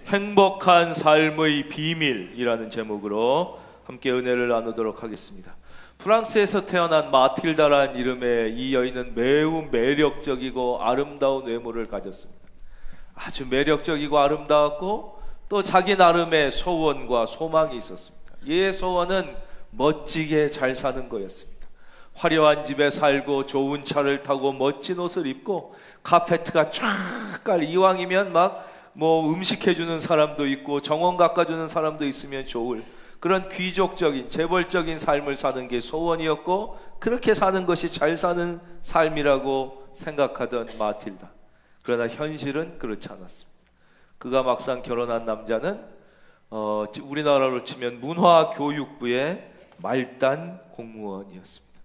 행복한 삶의 비밀이라는 제목으로 함께 은혜를 나누도록 하겠습니다. 프랑스에서 태어난 마틸다라는 이름의 이 여인은 매우 매력적이고 아름다운 외모를 가졌습니다. 아주 매력적이고 아름다웠고 또 자기 나름의 소원과 소망이 있었습니다. 이의 소원은 멋지게 잘 사는 거였습니다. 화려한 집에 살고 좋은 차를 타고 멋진 옷을 입고 카페트가 쫙 깔, 이왕이면 음식 해주는 사람도 있고 정원 깎아주는 사람도 있으면 좋을 그런 귀족적인 재벌적인 삶을 사는 게 소원이었고, 그렇게 사는 것이 잘 사는 삶이라고 생각하던 마틸다. 그러나 현실은 그렇지 않았습니다. 그가 막상 결혼한 남자는 우리나라로 치면 문화교육부의 말단 공무원이었습니다.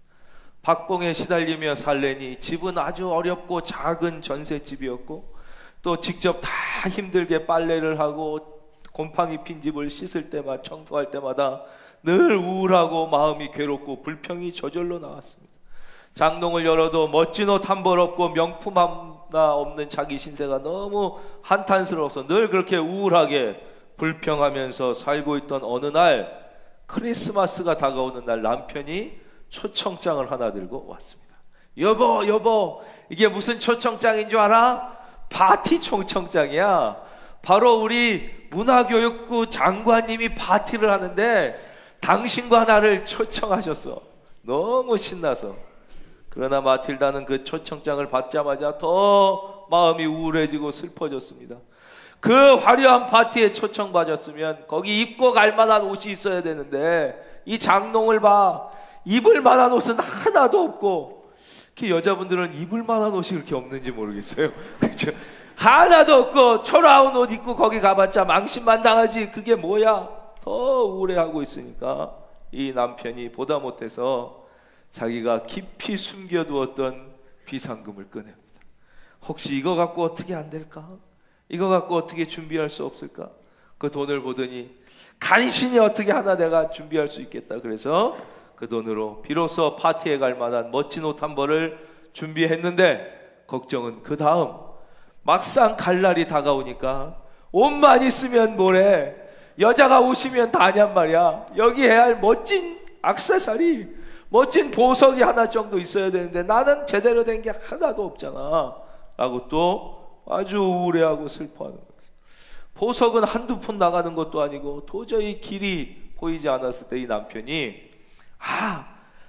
박봉에 시달리며 살래니 집은 아주 어렵고 작은 전셋집이었고, 또 직접 다 힘들게 빨래를 하고 곰팡이 핀 집을 씻을 때마다, 청소할 때마다 늘 우울하고 마음이 괴롭고 불평이 저절로 나왔습니다. 장롱을 열어도 멋진 옷 한 벌 없고 명품 하나 없는 자기 신세가 너무 한탄스러워서 늘 그렇게 우울하게 불평하면서 살고 있던 어느 날, 크리스마스가 다가오는 날, 남편이 초청장을 하나 들고 왔습니다. 여보, 이게 무슨 초청장인 줄 알아? 파티 초청장이야. 바로 우리 문화교육부 장관님이 파티를 하는데 당신과 나를 초청하셨어. 너무 신나서. 그러나 마틸다는 그 초청장을 받자마자 더 마음이 우울해지고 슬퍼졌습니다. 그 화려한 파티에 초청받았으면 거기 입고 갈 만한 옷이 있어야 되는데, 이 장롱을 봐. 입을 만한 옷은 하나도 없고, 여자분들은 입을 만한 옷이 그렇게 없는지 모르겠어요. 그렇죠? 하나도 없고 초라한 옷 입고 거기 가봤자 망신만 당하지 그게 뭐야? 더 우울해하고 있으니까 이 남편이 보다 못해서 자기가 깊이 숨겨두었던 비상금을 꺼냅니다. 혹시 이거 갖고 어떻게 안 될까? 이거 갖고 어떻게 준비할 수 없을까? 그 돈을 보더니 간신히 어떻게 하나 내가 준비할 수 있겠다. 그래서 그 돈으로 비로소 파티에 갈 만한 멋진 옷 한 벌을 준비했는데, 걱정은 그 다음. 막상 갈 날이 다가오니까 옷만 있으면 뭐래, 여자가 오시면 다냔 말이야. 여기 해야 할 멋진 액세서리, 멋진 보석이 하나 정도 있어야 되는데 나는 제대로 된 게 하나도 없잖아 라고 또 아주 우울해하고 슬퍼하는 거예요. 보석은 한두 푼 나가는 것도 아니고 도저히 길이 보이지 않았을 때 이 남편이,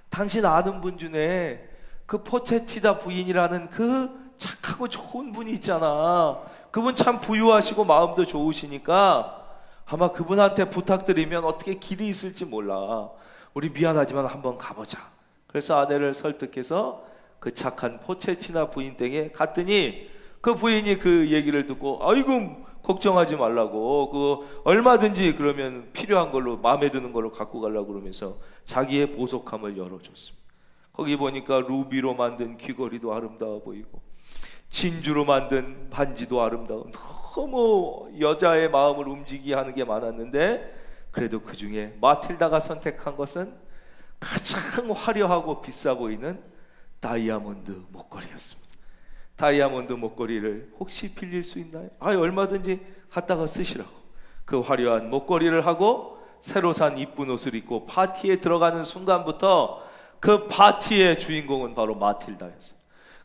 당신 아는 분 중에 그 포체티다 부인이라는 그 착하고 좋은 분이 있잖아. 그분 참 부유하시고 마음도 좋으시니까 아마 그분한테 부탁드리면 어떻게 길이 있을지 몰라. 우리 미안하지만 한번 가보자. 그래서 아내를 설득해서 그 착한 포체티나 부인 댁에 갔더니 그 부인이 그 얘기를 듣고, 아이고 걱정하지 말라고, 그 얼마든지 그러면 필요한 걸로, 마음에 드는 걸로 갖고 가려고 그러면서 자기의 보석함을 열어줬습니다. 거기 보니까 루비로 만든 귀걸이도 아름다워 보이고 진주로 만든 반지도 아름다운, 너무 여자의 마음을 움직이게 하는 게 많았는데, 그래도 그 중에 마틸다가 선택한 것은 가장 화려하고 비싸 보이는 다이아몬드 목걸이였습니다. 다이아몬드 목걸이를 혹시 빌릴 수 있나요? 얼마든지 갖다가 쓰시라고. 그 화려한 목걸이를 하고 새로 산 이쁜 옷을 입고 파티에 들어가는 순간부터 그 파티의 주인공은 바로 마틸다였어요.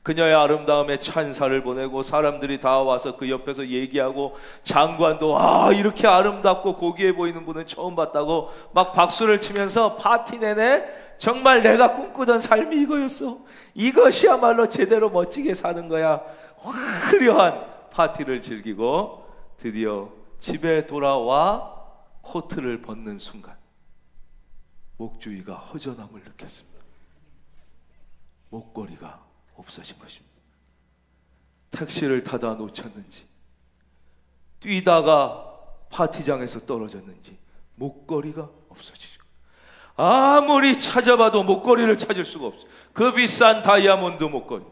그녀의 아름다움에 찬사를 보내고 사람들이 다 와서 그 옆에서 얘기하고, 장관도 이렇게 아름답고 고귀해 보이는 분은 처음 봤다고 막 박수를 치면서 파티 내내 정말 내가 꿈꾸던 삶이 이거였어. 이것이야말로 제대로 멋지게 사는 거야. 화려한 파티를 즐기고 드디어 집에 돌아와 코트를 벗는 순간 목주위가 허전함을 느꼈습니다. 목걸이가 없어진 것입니다. 택시를 타다 놓쳤는지, 뛰다가 파티장에서 떨어졌는지 목걸이가 없어지죠. 아무리 찾아봐도 목걸이를 찾을 수가 없어요. 그 비싼 다이아몬드 목걸이.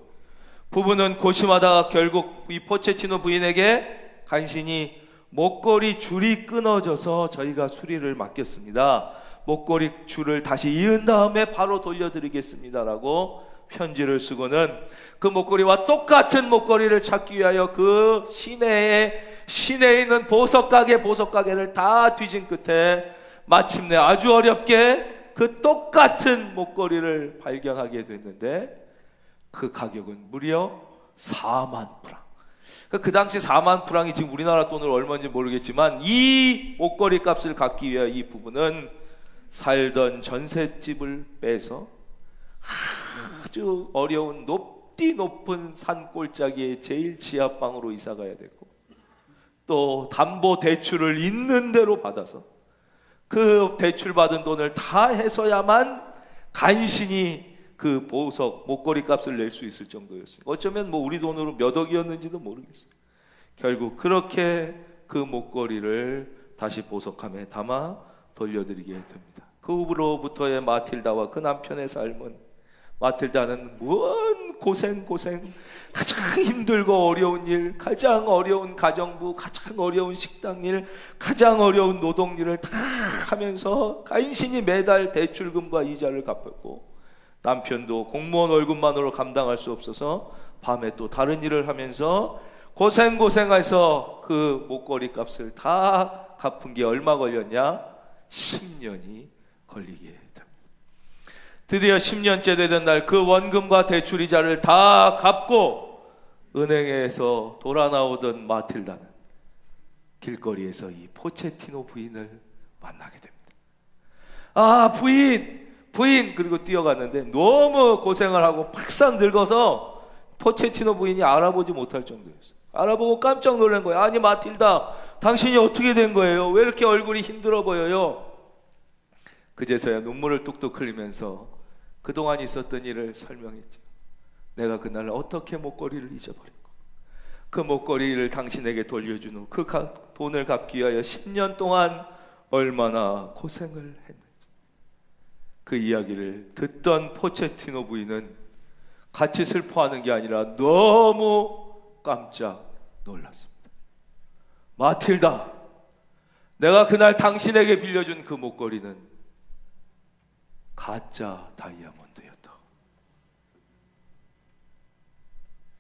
부부는 고심하다가 결국 이 포체티노 부인에게 간신히 목걸이 줄이 끊어져서 저희가 수리를 맡겼습니다. 목걸이 줄을 다시 이은 다음에 바로 돌려드리겠습니다라고 편지를 쓰고는 그 목걸이와 똑같은 목걸이를 찾기 위하여 그 시내의 시내에 있는 보석가게를 다 뒤진 끝에 마침내 아주 어렵게 그 똑같은 목걸이를 발견하게 됐는데 그 가격은 무려 4만 프랑. 그 당시 4만 프랑이 지금 우리나라 돈으로 얼마인지 모르겠지만 이 목걸이 값을 갚기 위해 이 부부는 살던 전셋집을 빼서 아주 어려운 높디 높은 산골짜기의 제일 지하방으로 이사가야 됐고, 또 담보 대출을 있는 대로 받아서 그 대출받은 돈을 다 해서야만 간신히 그 보석 목걸이 값을 낼 수 있을 정도였어요. 어쩌면 뭐 우리 돈으로 몇 억이었는지도 모르겠어요. 결국 그렇게 그 목걸이를 다시 보석함에 담아 돌려드리게 됩니다. 그 후로부터의 마틸다와 그 남편의 삶은, 마틸다는 뭔 고생 가장 힘들고 어려운 일, 가장 어려운 가정부, 가장 어려운 식당일, 가장 어려운 노동일을 다 하면서 간신히 매달 대출금과 이자를 갚았고, 남편도 공무원 월급만으로 감당할 수 없어서 밤에 또 다른 일을 하면서 고생해서 그 목걸이 값을 다 갚은 게 얼마 걸렸냐? 10년이 걸리게 됩니다. 드디어 10년째 되던 날 그 원금과 대출 이자를 다 갚고 은행에서 돌아 나오던 마틸다는 길거리에서 이 포체티노 부인을 만나게 됩니다. 아, 부인! 그리고 뛰어갔는데 너무 고생을 하고 팍상 늙어서 포체티노 부인이 알아보지 못할 정도였어요. 알아보고 깜짝 놀란 거예요. 아니, 마틸다, 당신이 어떻게 된 거예요? 왜 이렇게 얼굴이 힘들어 보여요? 그제서야 눈물을 뚝뚝 흘리면서 그동안 있었던 일을 설명했죠. 내가 그날 어떻게 목걸이를 잊어버렸고, 그 목걸이를 당신에게 돌려준 후 그 돈을 갚기 위하여 10년 동안 얼마나 고생을 했는지. 그 이야기를 듣던 포체티노 부인은 같이 슬퍼하는 게 아니라 너무 깜짝 놀랐습니다. 마틸다, 내가 그날 당신에게 빌려준 그 목걸이는 가짜 다이아몬드였다.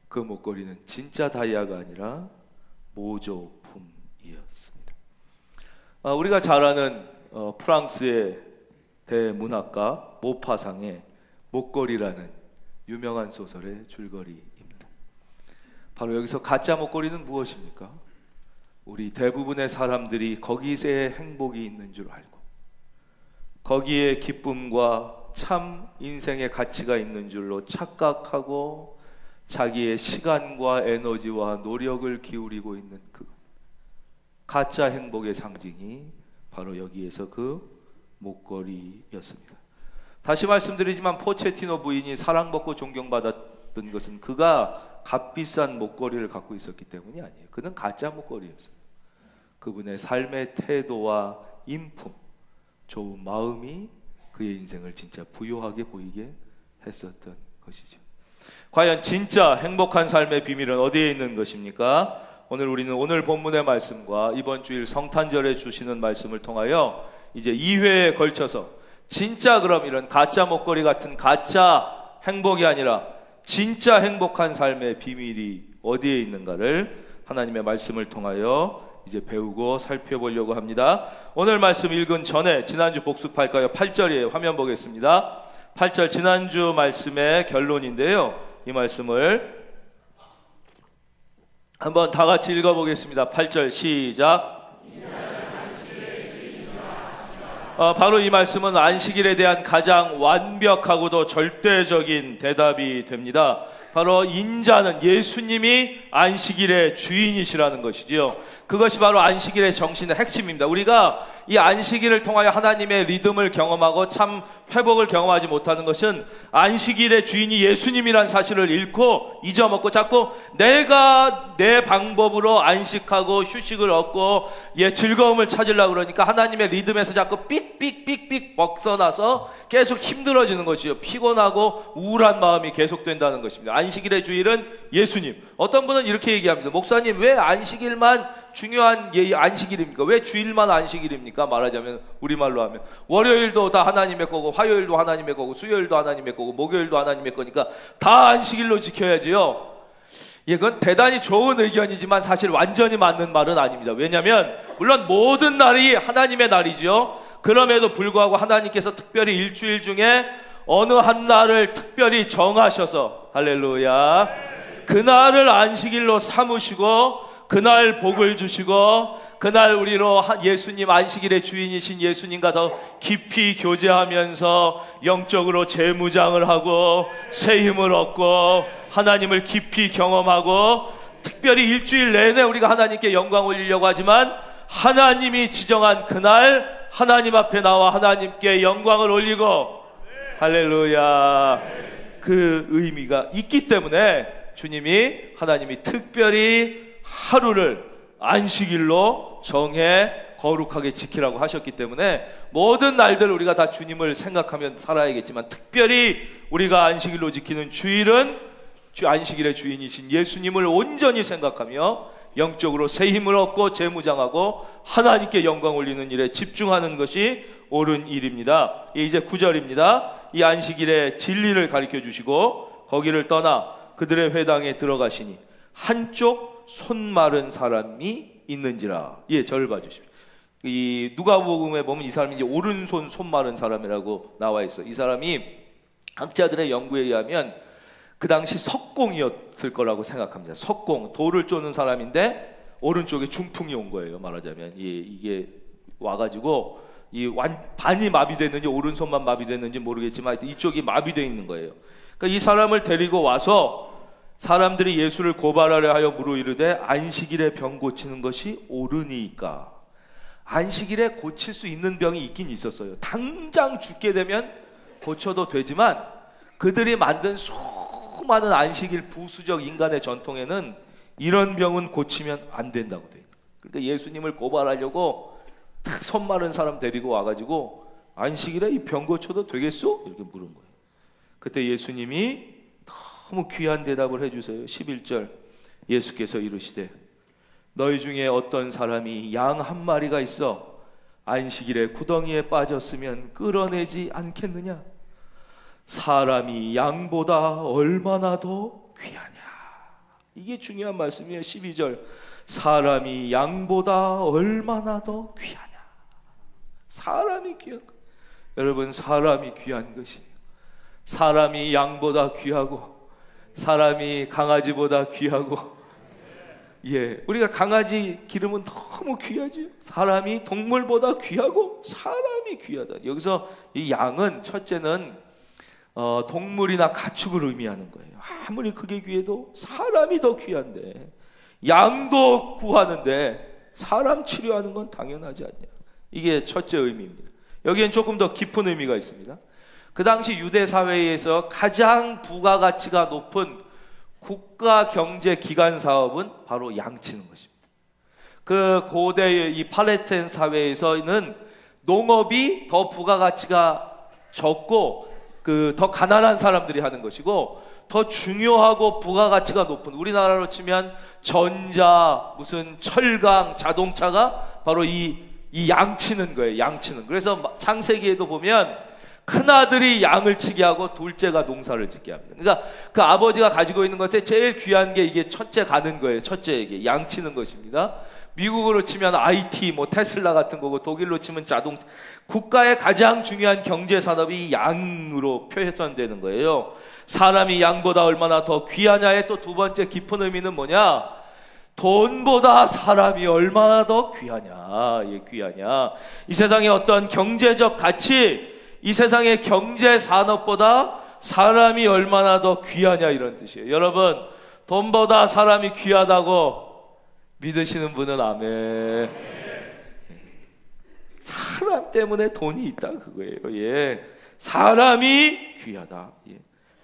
그 목걸이는 진짜 다이아가 아니라 모조품이었습니다. 우리가 잘 아는 프랑스의 대문학가 모파상의 목걸이라는 유명한 소설의 줄거리입니다. 바로 여기서 가짜 목걸이는 무엇입니까? 우리 대부분의 사람들이 거기에 행복이 있는 줄 알고, 거기에 기쁨과 참 인생의 가치가 있는 줄로 착각하고 자기의 시간과 에너지와 노력을 기울이고 있는 그 가짜 행복의 상징이 바로 여기에서 그 목걸이였습니다. 다시 말씀드리지만 포체티노 부인이 사랑받고 존경받았던 것은 그가 값비싼 목걸이를 갖고 있었기 때문이 아니에요. 그는 가짜 목걸이였어요. 그분의 삶의 태도와 인품, 좋은 마음이 그의 인생을 진짜 부유하게 보이게 했었던 것이죠. 과연 진짜 행복한 삶의 비밀은 어디에 있는 것입니까? 오늘 우리는 오늘 본문의 말씀과 이번 주일 성탄절에 주시는 말씀을 통하여 이제 2회에 걸쳐서 진짜 그럼 이런 가짜 목걸이 같은 가짜 행복이 아니라 진짜 행복한 삶의 비밀이 어디에 있는가를 하나님의 말씀을 통하여 이제 배우고 살펴보려고 합니다. 오늘 말씀 읽은 전에 지난주 복습할까요? 8절이에요. 화면 보겠습니다. 8절 지난주 말씀의 결론인데요. 이 말씀을 한번 다 같이 읽어보겠습니다. 8절 시작. 바로 이 말씀은 안식일에 대한 가장 완벽하고도 절대적인 대답이 됩니다. 바로 인자는 예수님이 안식일의 주인이시라는 것이지요. 그것이 바로 안식일의 정신의 핵심입니다. 우리가 이 안식일을 통하여 하나님의 리듬을 경험하고 참 회복을 경험하지 못하는 것은 안식일의 주인이 예수님이란 사실을 잃고 잊어먹고 자꾸 내가 내 방법으로 안식하고 휴식을 얻고 즐거움을 찾으려고 그러니까 하나님의 리듬에서 자꾸 삑삑삑삑 벗어나서 계속 힘들어지는 것이요. 피곤하고 우울한 마음이 계속된다는 것입니다. 안식일의 주일은 예수님. 어떤 분은 이렇게 얘기합니다. 목사님, 왜 안식일만 중요한 안식일입니까? 왜 주일만 안식일입니까? 말하자면 우리말로 하면 월요일도 다 하나님의 거고 화요일도 하나님의 거고 수요일도 하나님의 거고 목요일도 하나님의 거니까 다 안식일로 지켜야지요. 이건 대단히 좋은 의견이지만 사실 완전히 맞는 말은 아닙니다. 왜냐하면 물론 모든 날이 하나님의 날이죠. 그럼에도 불구하고 하나님께서 특별히 일주일 중에 어느 한 날을 특별히 정하셔서, 할렐루야, 그날을 안식일로 삼으시고 그날 복을 주시고 그날 우리로 예수님, 안식일의 주인이신 예수님과 더 깊이 교제하면서 영적으로 재무장을 하고 새 힘을 얻고 하나님을 깊이 경험하고, 특별히 일주일 내내 우리가 하나님께 영광 올리려고 하지만 하나님이 지정한 그날 하나님 앞에 나와 하나님께 영광을 올리고, 할렐루야, 그 의미가 있기 때문에 하나님이 특별히 하루를 안식일로 정해 거룩하게 지키라고 하셨기 때문에 모든 날들 우리가 다 주님을 생각하면 살아야겠지만, 특별히 우리가 안식일로 지키는 주일은 안식일의 주인이신 예수님을 온전히 생각하며 영적으로 새 힘을 얻고 재무장하고 하나님께 영광 올리는 일에 집중하는 것이 옳은 일입니다. 이제 9절입니다. 이 안식일의 진리를 가르쳐 주시고 거기를 떠나 그들의 회당에 들어가시니 한쪽 손 마른 사람이 있는지라. 예, 저를 봐주십시오. 이 누가복음에 보면 이 사람이 이제 오른손 손 마른 사람이라고 나와 있어. 이 사람이 학자들의 연구에 의하면 그 당시 석공이었을 거라고 생각합니다. 석공, 돌을 쪼는 사람인데 오른쪽에 중풍이 온 거예요. 말하자면 이게 와가지고 반이 마비됐는지 오른손만 마비됐는지 모르겠지만 이쪽이 마비되어 있는 거예요. 그러니까 이 사람을 데리고 와서 사람들이 예수를 고발하려 하여 물어이르되 안식일에 병 고치는 것이 옳으니까. 안식일에 고칠 수 있는 병이 있긴 있었어요. 당장 죽게 되면 고쳐도 되지만 그들이 만든 수많은 안식일 부수적 인간의 전통에는 이런 병은 고치면 안 된다고 돼요. 그러니까 예수님을 고발하려고 탁 손 마른 사람 데리고 와가지고 안식일에 이 병 고쳐도 되겠소? 이렇게 물은 거예요. 그때 예수님이 너무 귀한 대답을 해주세요. 11절, 예수께서 이르시되 너희 중에 어떤 사람이 양 한 마리가 있어 안식일에 구덩이에 빠졌으면 끌어내지 않겠느냐? 사람이 양보다 얼마나 더 귀하냐? 이게 중요한 말씀이에요. 12절, 사람이 양보다 얼마나 더 귀하냐? 사람이 귀한 것. 여러분, 사람이 귀한 것이에요. 사람이 양보다 귀하고 사람이 강아지보다 귀하고, 우리가 강아지 기름은 너무 귀하지. 사람이 동물보다 귀하고 사람이 귀하다. 여기서 이 양은 첫째는 동물이나 가축을 의미하는 거예요. 아무리 크게 귀해도 사람이 더 귀한데, 양도 구하는데 사람 치료하는 건 당연하지 않냐. 이게 첫째 의미입니다. 여기엔 조금 더 깊은 의미가 있습니다. 그 당시 유대 사회에서 가장 부가가치가 높은 국가 경제 기관 사업은 바로 양치는 것입니다. 그 고대의 이 팔레스타인 사회에서는 농업이 더 부가가치가 적고 더 가난한 사람들이 하는 것이고, 더 중요하고 부가가치가 높은, 우리나라로 치면 전자, 무슨 철강, 자동차가 바로 이 양치는 거예요. 양치는. 그래서 창세기에도 보면 큰아들이 양을 치게 하고 둘째가 농사를 짓게 합니다. 그러니까 그 아버지가 가지고 있는 것에 제일 귀한 게 이게 첫째 가는 거예요. 첫째에게 양치는 것입니다. 미국으로 치면 IT, 테슬라 같은 거고, 독일로 치면 자동차. 국가의 가장 중요한 경제 산업이 양으로 표현되는 거예요. 사람이 양보다 얼마나 더 귀하냐의 또 두 번째 깊은 의미는 뭐냐? 돈보다 사람이 얼마나 더 귀하냐. 귀하냐. 이 세상의 어떤 경제적 가치, 이 세상의 경제 산업보다 사람이 얼마나 더 귀하냐, 이런 뜻이에요. 여러분, 돈보다 사람이 귀하다고 믿으시는 분은 아멘. 사람 때문에 돈이 있다, 그거예요. 사람이 귀하다.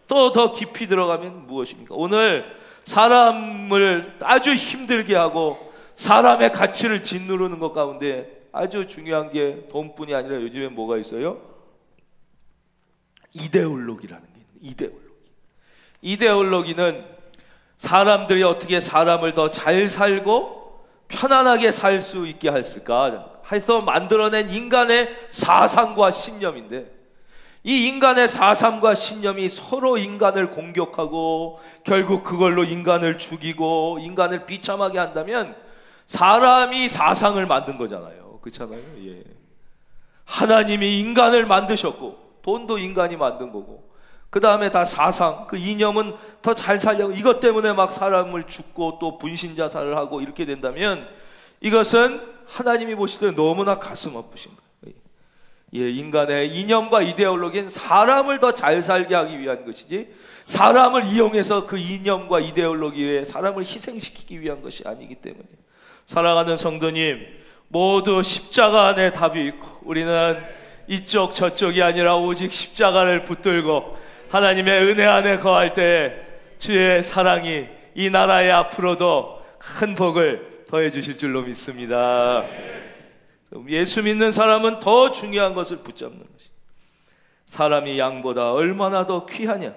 또 더 깊이 들어가면 무엇입니까? 오늘 사람을 아주 힘들게 하고 사람의 가치를 짓누르는 것 가운데 아주 중요한 게 돈뿐이 아니라 요즘에 뭐가 있어요? 이데올로기라는 게 있는. 이데올로기는 사람들이 어떻게 사람을 더 잘 살고 편안하게 살 수 있게 했을까 해서 만들어낸 인간의 사상과 신념인데, 이 인간의 사상과 신념이 서로 인간을 공격하고 결국 그걸로 인간을 죽이고 인간을 비참하게 한다면 사람이 사상을 만든 거잖아요. 그렇잖아요. 예. 하나님이 인간을 만드셨고 돈도 인간이 만든 거고 그 다음에 다 사상, 그 이념은 더 잘 살려고 이것 때문에 막 사람을 죽고 또 분신자살을 하고 이렇게 된다면 이것은 하나님이 보실 때 너무나 가슴 아프신 거예요. 예, 인간의 이념과 이데올로기는 사람을 더 잘 살게 하기 위한 것이지 사람을 이용해서 그 이념과 이데올로기에 사람을 희생시키기 위한 것이 아니기 때문에 사랑하는 성도님 모두 십자가 안에 답이 있고 우리는 이쪽 저쪽이 아니라 오직 십자가를 붙들고 하나님의 은혜 안에 거할 때 주의 사랑이 이 나라에 앞으로도 큰 복을 더해 주실 줄로 믿습니다. 예수 믿는 사람은 더 중요한 것을 붙잡는 것이 사람이 양보다 얼마나 더 귀하냐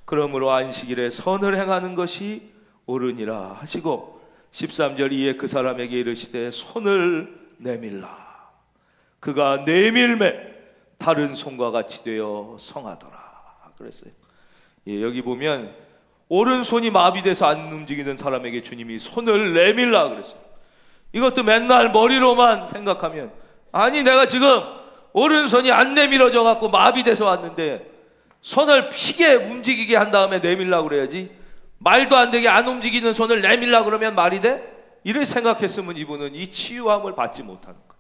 그러므로 안식일에 선을 행하는 것이 옳으니라 하시고 13절 이에 그 사람에게 이르시되 손을 내밀라 그가 내밀매 다른 손과 같이 되어 성하더라 그랬어요. 예, 여기 보면 오른손이 마비돼서 안 움직이는 사람에게 주님이 손을 내밀라 그랬어요. 이것도 맨날 머리로만 생각하면 아니 내가 지금 오른손이 안 내밀어져 갖고 마비돼서 왔는데 손을 피게 움직이게 한 다음에 내밀라 그래야지 말도 안 되게 안 움직이는 손을 내밀라 그러면 말이 돼? 이를 생각했으면 이분은 이 치유함을 받지 못하는 거예요.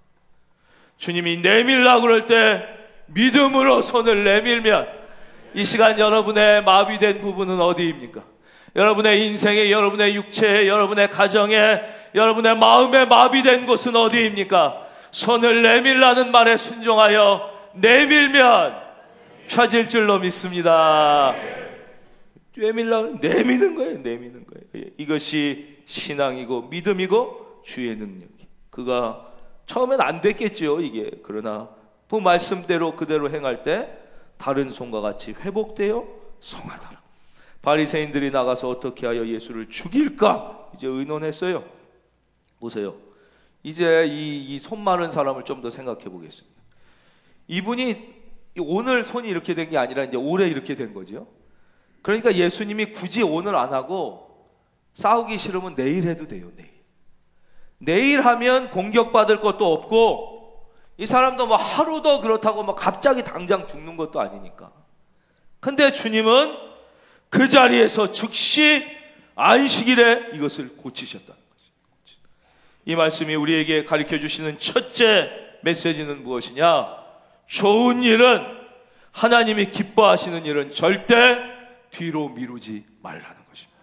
주님이 내밀라 그럴 때 믿음으로 손을 내밀면 이 시간 여러분의 마비된 부분은 어디입니까? 여러분의 인생에, 여러분의 육체에, 여러분의 가정에, 여러분의 마음에 마비된 곳은 어디입니까? 손을 내밀라는 말에 순종하여 내밀면 펴질 줄로 믿습니다. 내밀라, 내미는 거예요. 내미는 거예요. 이것이 신앙이고 믿음이고 주의 능력이. 그가 처음엔 안 됐겠죠 이게. 그러나 그 말씀대로 그대로 행할 때 다른 손과 같이 회복되어 성하더라. 바리새인들이 나가서 어떻게 하여 예수를 죽일까 이제 의논했어요. 보세요. 이제 이 손 마른 사람을 좀 더 생각해 보겠습니다. 이분이 오늘 손이 이렇게 된 게 아니라 이제 올해 이렇게 된 거죠. 그러니까 예수님이 굳이 오늘 안 하고 싸우기 싫으면 내일 해도 돼요. 내일 하면 공격받을 것도 없고 이 사람도 뭐 하루 더 그렇다고 뭐 갑자기 당장 죽는 것도 아니니까. 근데 주님은 그 자리에서 즉시 안식일에 이것을 고치셨다는 거죠. 이 말씀이 우리에게 가르쳐 주시는 첫째 메시지는 무엇이냐? 좋은 일은 하나님이 기뻐하시는 일은 절대 뒤로 미루지 말라는 것입니다.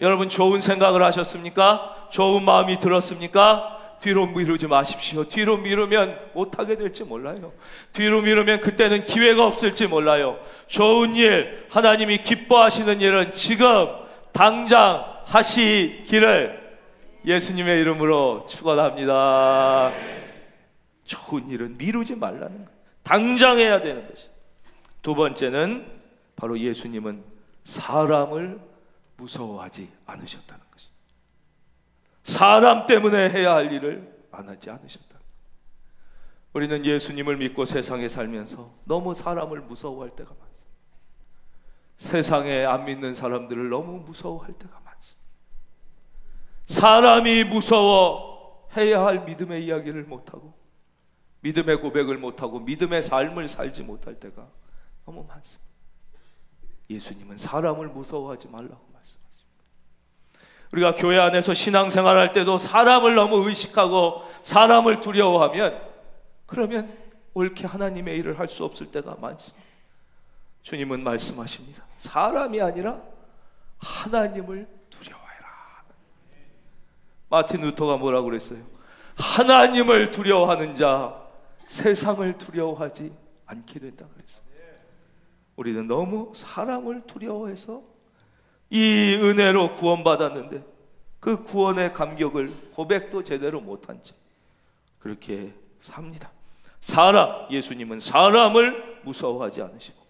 여러분 좋은 생각을 하셨습니까? 좋은 마음이 들었습니까? 뒤로 미루지 마십시오. 뒤로 미루면 못하게 될지 몰라요. 뒤로 미루면 그때는 기회가 없을지 몰라요. 좋은 일, 하나님이 기뻐하시는 일은 지금 당장 하시기를 예수님의 이름으로 축원합니다. 좋은 일은 미루지 말라는 거예요. 당장 해야 되는 것이. 두 번째는 바로 예수님은 사람을 무서워하지 않으셨다는 것입니다. 사람 때문에 해야 할 일을 안 하지 않으셨다. 우리는 예수님을 믿고 세상에 살면서 너무 사람을 무서워할 때가 많습니다. 세상에 안 믿는 사람들을 너무 무서워할 때가 많습니다. 사람이 무서워 해야 할 믿음의 이야기를 못하고 믿음의 고백을 못하고 믿음의 삶을 살지 못할 때가 너무 많습니다. 예수님은 사람을 무서워하지 말라고 말씀하십니다. 우리가 교회 안에서 신앙생활할 때도 사람을 너무 의식하고 사람을 두려워하면 그러면 옳게 하나님의 일을 할 수 없을 때가 많습니다. 주님은 말씀하십니다. 사람이 아니라 하나님을 두려워해라. 마틴 루터가 뭐라고 그랬어요? 하나님을 두려워하는 자 세상을 두려워하지 않게 된다 그랬어요. 우리는 너무 사람을 두려워해서 이 은혜로 구원받았는데 그 구원의 감격을 고백도 제대로 못한 채 그렇게 삽니다. 예수님은 사람을 무서워하지 않으시고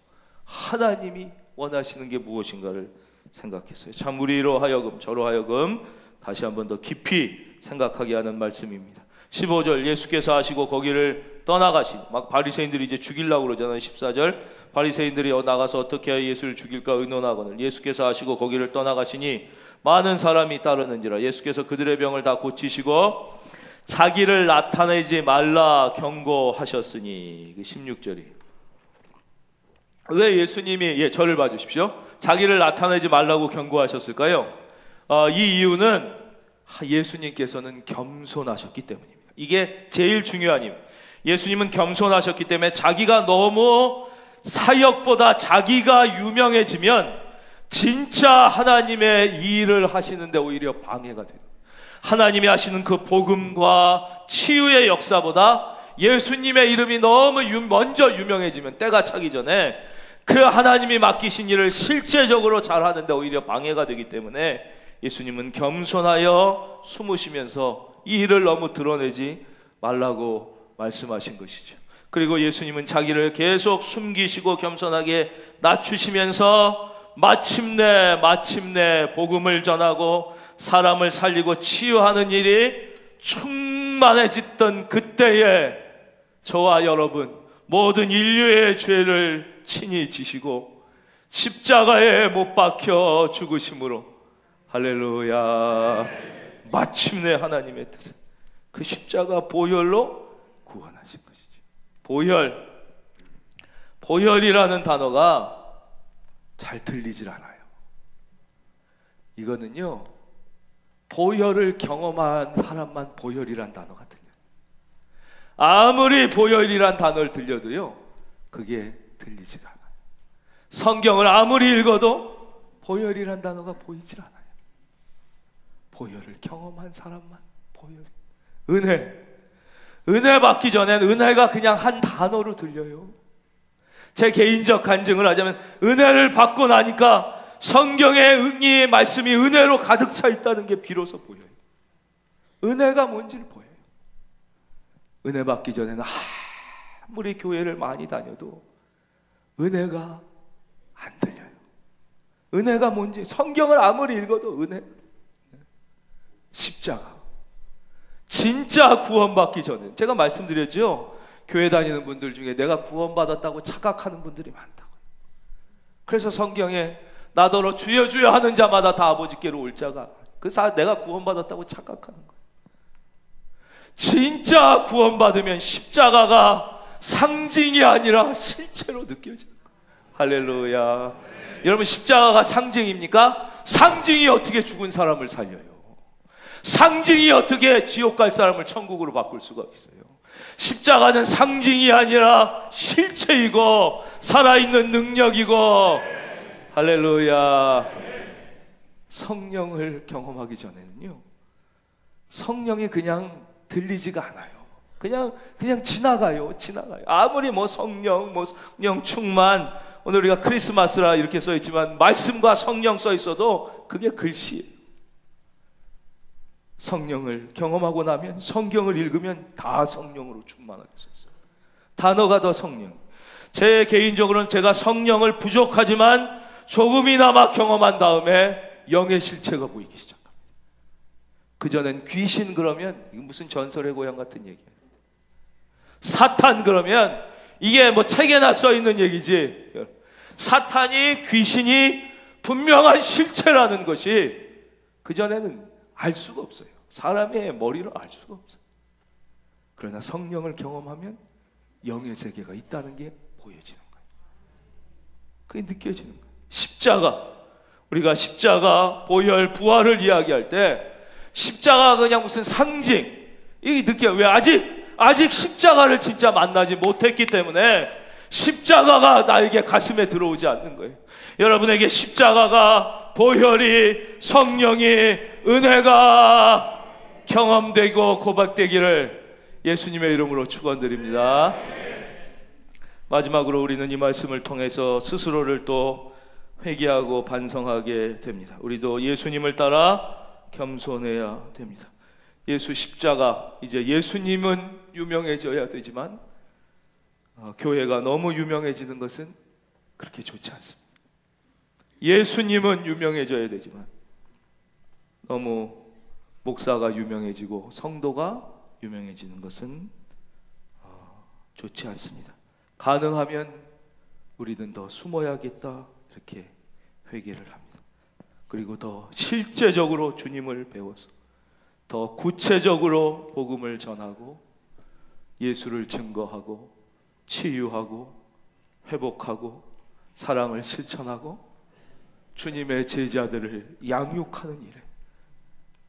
하나님이 원하시는 게 무엇인가를 생각했어요. 참 우리로 하여금, 저로 하여금 다시 한번 더 깊이 생각하게 하는 말씀입니다. 15절 예수께서 하시고 거기를 떠나가신, 막 바리새인들이 이제 죽이려고 그러잖아요. 14절 바리새인들이 나가서 어떻게 해야 예수를 죽일까 의논하거늘 예수께서 하시고 거기를 떠나가시니 많은 사람이 따르는지라. 예수께서 그들의 병을 다 고치시고 자기를 나타내지 말라 경고하셨으니. 16절이 왜 예수님이 저를 봐주십시오. 자기를 나타내지 말라고 경고하셨을까요? 이 이유는 예수님께서는 겸손하셨기 때문입니다. 이게 제일 중요한 이유. 예수님은 겸손하셨기 때문에 자기가 너무 사역보다 자기가 유명해지면 진짜 하나님의 이 일을 하시는데 오히려 방해가 돼요. 하나님이 하시는 그 복음과 치유의 역사보다 예수님의 이름이 너무 먼저 유명해지면 때가 차기 전에 그 하나님이 맡기신 일을 실제적으로 잘하는데 오히려 방해가 되기 때문에 예수님은 겸손하여 숨으시면서 이 일을 너무 드러내지 말라고 말씀하신 것이죠. 그리고 예수님은 자기를 계속 숨기시고 겸손하게 낮추시면서 마침내 복음을 전하고 사람을 살리고 치유하는 일이 충만해졌던 그때에 저와 여러분 모든 인류의 죄를 친히 지시고 십자가에 못 박혀 죽으심으로 할렐루야 마침내 하나님의 뜻은 그 십자가 보혈로 구원하신 것이죠. 보혈이라는 단어가 잘 들리질 않아요. 이거는요 보혈을 경험한 사람만 보혈이란 단어가 들려요. 아무리 보혈이란 단어를 들려도요 그게 들리지가 않아요. 성경을 아무리 읽어도 보혈이란 단어가 보이질 않아요. 보혈을 경험한 사람만 보혈. 은혜 받기 전엔 은혜가 그냥 한 단어로 들려요. 제 개인적 간증을 하자면 은혜를 받고 나니까 성경의 이 말씀이 은혜로 가득 차 있다는 게 비로소 보여요. 은혜가 뭔지를 보여요. 은혜 받기 전에는 아무리 교회를 많이 다녀도 은혜가 안 들려요. 은혜가 뭔지 성경을 아무리 읽어도 은혜 십자가 진짜 구원받기 전에 제가 말씀드렸죠. 교회 다니는 분들 중에 내가 구원받았다고 착각하는 분들이 많다고요. 그래서 성경에 나더러 주여 주여 하는 자마다 다 아버지께로 올 자가 내가 구원받았다고 착각하는 거예요. 진짜 구원받으면 십자가가 상징이 아니라 실제로 느껴지는 거예요. 할렐루야. 여러분 십자가가 상징입니까? 상징이 어떻게 죽은 사람을 살려요? 상징이 어떻게 지옥 갈 사람을 천국으로 바꿀 수가 있어요? 십자가는 상징이 아니라 실체이고 살아있는 능력이고 할렐루야. 성령을 경험하기 전에는요 성령이 그냥 들리지가 않아요. 그냥 지나가요. 아무리 성령 충만, 오늘 우리가 크리스마스라 이렇게 써있지만 말씀과 성령 써있어도 그게 글씨예요. 성령을 경험하고 나면 성경을 읽으면 다 성령으로 충만하게 써있어요. 단어가 더 성령. 제 개인적으로는 제가 성령을 부족하지만 조금이나마 경험한 다음에 영의 실체가 보이기 시작합니다. 그전엔 귀신 그러면 무슨 전설의 고향 같은 얘기예요. 사탄 그러면 이게 책에나 써있는 얘기지. 사탄이 귀신이 분명한 실체라는 것이 그전에는 알 수가 없어요. 사람의 머리로 알 수가 없어요. 그러나 성령을 경험하면 영의 세계가 있다는 게 보여지는 거예요. 그게 느껴지는 거예요. 십자가, 우리가 십자가, 보혈, 부활을 이야기할 때 십자가가 그냥 무슨 상징 이게 느껴요. 왜? 아직 십자가를 진짜 만나지 못했기 때문에 십자가가 나에게 가슴에 들어오지 않는 거예요. 여러분에게 십자가가, 보혈이, 성령이, 은혜가 경험되고 고백되기를 예수님의 이름으로 축원드립니다. 마지막으로 우리는 이 말씀을 통해서 스스로를 또 회개하고 반성하게 됩니다. 우리도 예수님을 따라 겸손해야 됩니다. 예수 십자가, 이제 예수님은 유명해져야 되지만 교회가 너무 유명해지는 것은 그렇게 좋지 않습니다. 예수님은 유명해져야 되지만 너무 목사가 유명해지고 성도가 유명해지는 것은 좋지 않습니다. 가능하면 우리는 더 숨어야겠다 이렇게 회개를 합니다. 그리고 더 실제적으로 주님을 배워서 더 구체적으로 복음을 전하고 예수를 증거하고 치유하고 회복하고 사랑을 실천하고 주님의 제자들을 양육하는 일에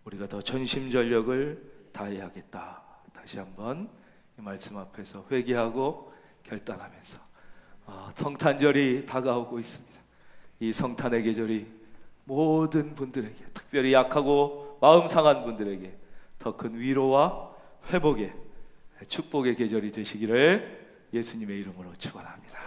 우리가 더 전심전력을 다해야겠다. 다시 한번 이 말씀 앞에서 회개하고 결단하면서 성탄절이 다가오고 있습니다. 이 성탄의 계절이 모든 분들에게, 특별히 약하고 마음 상한 분들에게 더 큰 위로와 회복의 축복의 계절이 되시기를 예수님의 이름으로 축원합니다.